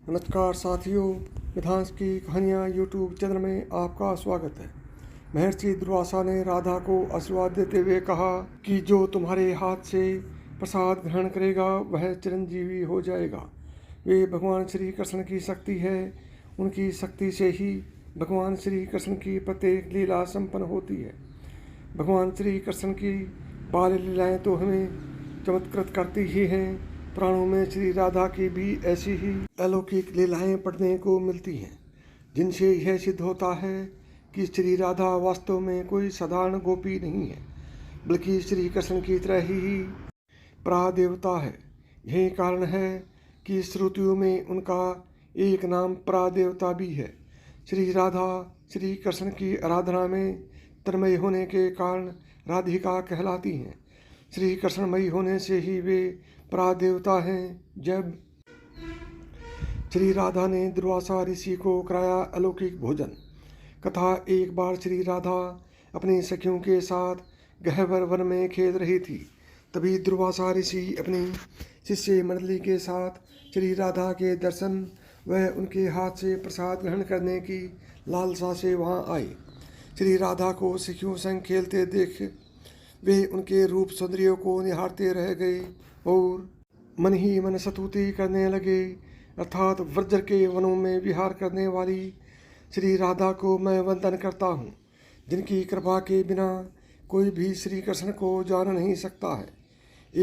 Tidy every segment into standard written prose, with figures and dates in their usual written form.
नमस्कार साथियों, मिथांश की कहानियाँ यूट्यूब चैनल में आपका स्वागत है। महर्षि दुर्वासा ने राधा को आशीर्वाद देते हुए कहा कि जो तुम्हारे हाथ से प्रसाद ग्रहण करेगा वह चिरंजीवी हो जाएगा। वे भगवान श्री कृष्ण की शक्ति है। उनकी शक्ति से ही भगवान श्री कृष्ण की प्रत्येक लीला संपन्न होती है। भगवान श्री कृष्ण की बाल लीलाएँ तो हमें चमत्कृत करती ही हैं। पुराणों में श्री राधा की भी ऐसी ही अलौकिक लीलाएं पढ़ने को मिलती हैं, जिनसे यह सिद्ध होता है कि श्री राधा वास्तव में कोई साधारण गोपी नहीं है, बल्कि श्री कृष्ण की तरह ही प्रादेवता है। यही कारण है कि श्रुतियों में उनका एक नाम प्रादेवता भी है। श्री राधा श्री कृष्ण की आराधना में तन्मय होने के कारण राधिका कहलाती हैं। श्री कृष्णमयी होने से ही वे प्रादेवता हैं। जब श्री राधा ने दुर्वासा ऋषि को कराया अलौकिक भोजन। कथा, एक बार श्री राधा अपनी सखियों के साथ गह्वर वन में खेल रही थी। तभी दुर्वासा ऋषि अपनी शिष्य मंडली के साथ श्री राधा के दर्शन व उनके हाथ से प्रसाद ग्रहण करने की लालसा से वहां आए। श्री राधा को सखियों संग खेलते देख वे उनके रूप सौंदर्य को निहारते रह गए और मन ही मन स्तुति करने लगे। अर्थात व्रज के वनों में विहार करने वाली श्री राधा को मैं वंदन करता हूँ, जिनकी कृपा के बिना कोई भी श्री कृष्ण को जान नहीं सकता है।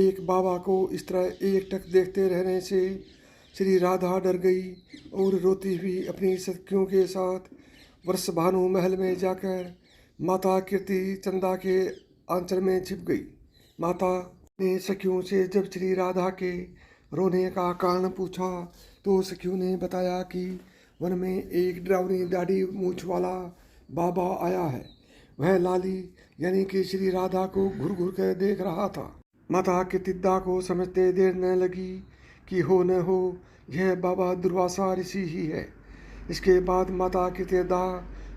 एक बाबा को इस तरह एकटक देखते रहने से श्री राधा डर गई और रोती हुई अपनी सखियों के साथ वृषभानु महल में जाकर माता कीर्ति चंदा के आंचल में छिप गई। माता ने सखियों से जब श्री राधा के रोने का कारण पूछा तो सखियों ने बताया कि वन में एक डरावनी दाढ़ी मूछ वाला बाबा आया है। वह लाली यानी कि श्री राधा को घूर घूर कर देख रहा था। माता कीर्तिदा को समझते देर न लगी कि हो न हो यह बाबा दुर्वासा ऋषि ही है। इसके बाद माता कीर्तिदा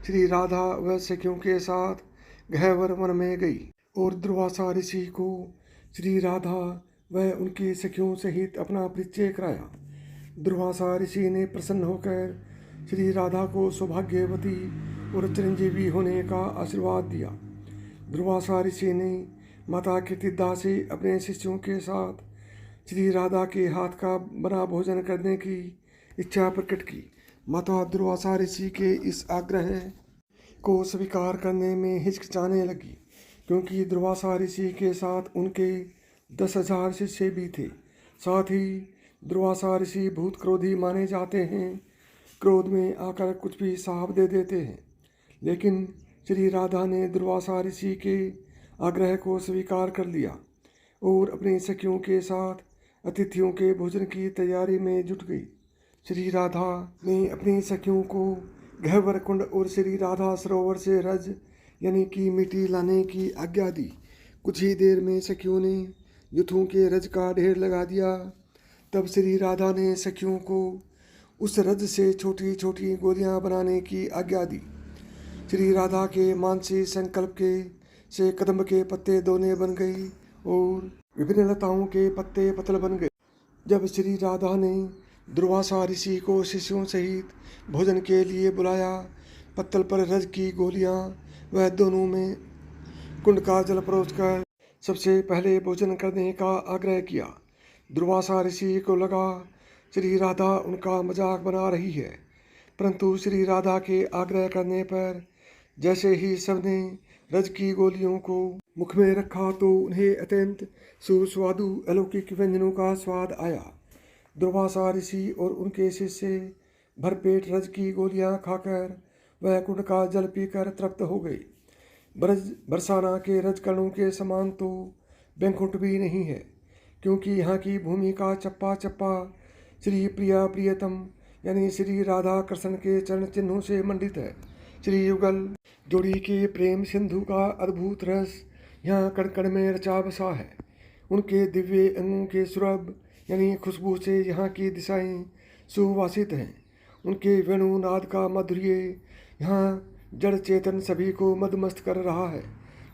श्री राधा व सखियों के साथ गह्वर वन में गई और दुर्वासा ऋषि को श्री राधा व उनकी सखियों सहित अपना परिचय कराया। दुर्वासा ऋषि ने प्रसन्न होकर श्री राधा को सौभाग्यवती और चिरंजीवी होने का आशीर्वाद दिया। दुर्वासा ऋषि ने माता कीर्तिदा से अपने शिष्यों के साथ श्री राधा के हाथ का बना भोजन करने की इच्छा प्रकट की। माता दुर्वासा ऋषि के इस आग्रह को स्वीकार करने में हिचकिचाने लगी, क्योंकि दुर्वासा ऋषि के साथ उनके 10,000 शिष्य भी थे। साथ ही दुर्वासा ऋषि बहुत क्रोधी माने जाते हैं। क्रोध में आकर कुछ भी साफ दे देते हैं। लेकिन श्री राधा ने दुर्वासा ऋषि के आग्रह को स्वीकार कर लिया और अपनी सखियों के साथ अतिथियों के भोजन की तैयारी में जुट गई। श्री राधा ने अपनी सखियों को गह्वर कुंड और श्री राधा सरोवर से रज यानी कि मिट्टी लाने की आज्ञा दी। कुछ ही देर में सखियों ने युथों के रज का ढेर लगा दिया। तब श्री राधा ने सखियों को उस रज से छोटी छोटी गोलियां बनाने की आज्ञा दी। श्री राधा के मानसी संकल्प के से कदम्ब के पत्ते दोने बन गई और विभिन्न लताओं के पत्ते पतल बन गए। जब श्री राधा ने दुर्वासा ऋषि को शिष्यों सहित भोजन के लिए बुलाया, पत्तल पर रज की गोलियां वह दोनों में कुंड का जल परोसकर सबसे पहले भोजन करने का आग्रह किया। दुर्वासा ऋषि को लगा श्री राधा उनका मजाक बना रही है, परंतु श्री राधा के आग्रह करने पर जैसे ही सबने रज की गोलियों को मुख में रखा तो उन्हें अत्यंत सुस्वादु अलौकिक व्यंजनों का स्वाद आया। दुर्वासा ऋषि और उनके शिष्य भरपेट रज की गोलियां खाकर वह कुंड का जल पीकर तृप्त हो गए। बरसाना के रजकणों के समान तो बैंकुंठ भी नहीं है, क्योंकि यहाँ की भूमि का चप्पा चप्पा श्री प्रिया प्रियतम यानी श्री राधा कृष्ण के चरण चिन्हों से मंडित है। श्री युगल जोड़ी के प्रेम सिंधु का अद्भुत रस यहाँ कण कण में रचा बसा है। उनके दिव्य अंगों के सुरभ यानी खुशबू से यहाँ की दिशाएं सुवासित हैं। उनके वेणुनाद का माधुर्य यहाँ जड़ चेतन सभी को मदमस्त कर रहा है।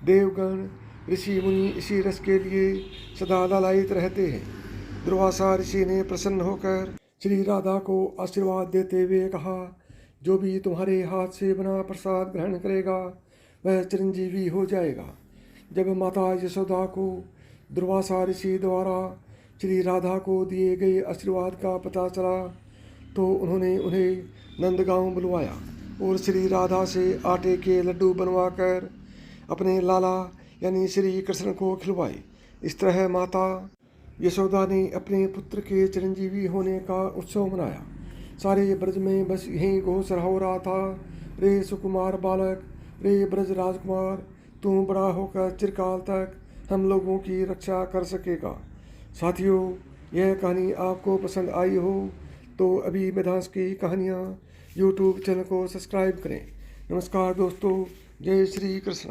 देवगण ऋषि मुनि इसी रस के लिए सदा लालायित रहते हैं। दुर्वासा ऋषि ने प्रसन्न होकर श्री राधा को आशीर्वाद देते हुए कहा, जो भी तुम्हारे हाथ से बना प्रसाद ग्रहण करेगा वह चिरंजीवी हो जाएगा। जब माता यशोदा को दुर्वासा ऋषि द्वारा श्री राधा को दिए गए आशीर्वाद का पता चला तो उन्होंने उन्हें नंदगांव बुलवाया और श्री राधा से आटे के लड्डू बनवाकर अपने लाला यानी श्री कृष्ण को खिलवाए। इस तरह माता यशोदा ने अपने पुत्र के चिरंजीवी होने का उत्सव मनाया। सारे ब्रज में बस यही घोष हो रहा था, रे सुकुमार बालक, रे ब्रज राजकुमार, तू बड़ा होकर चिरकाल तक हम लोगों की रक्षा कर सकेगा। साथियों, यह कहानी आपको पसंद आई हो तो अभी वेदांश की कहानियाँ यूट्यूब चैनल को सब्सक्राइब करें। नमस्कार दोस्तों, जय श्री कृष्ण।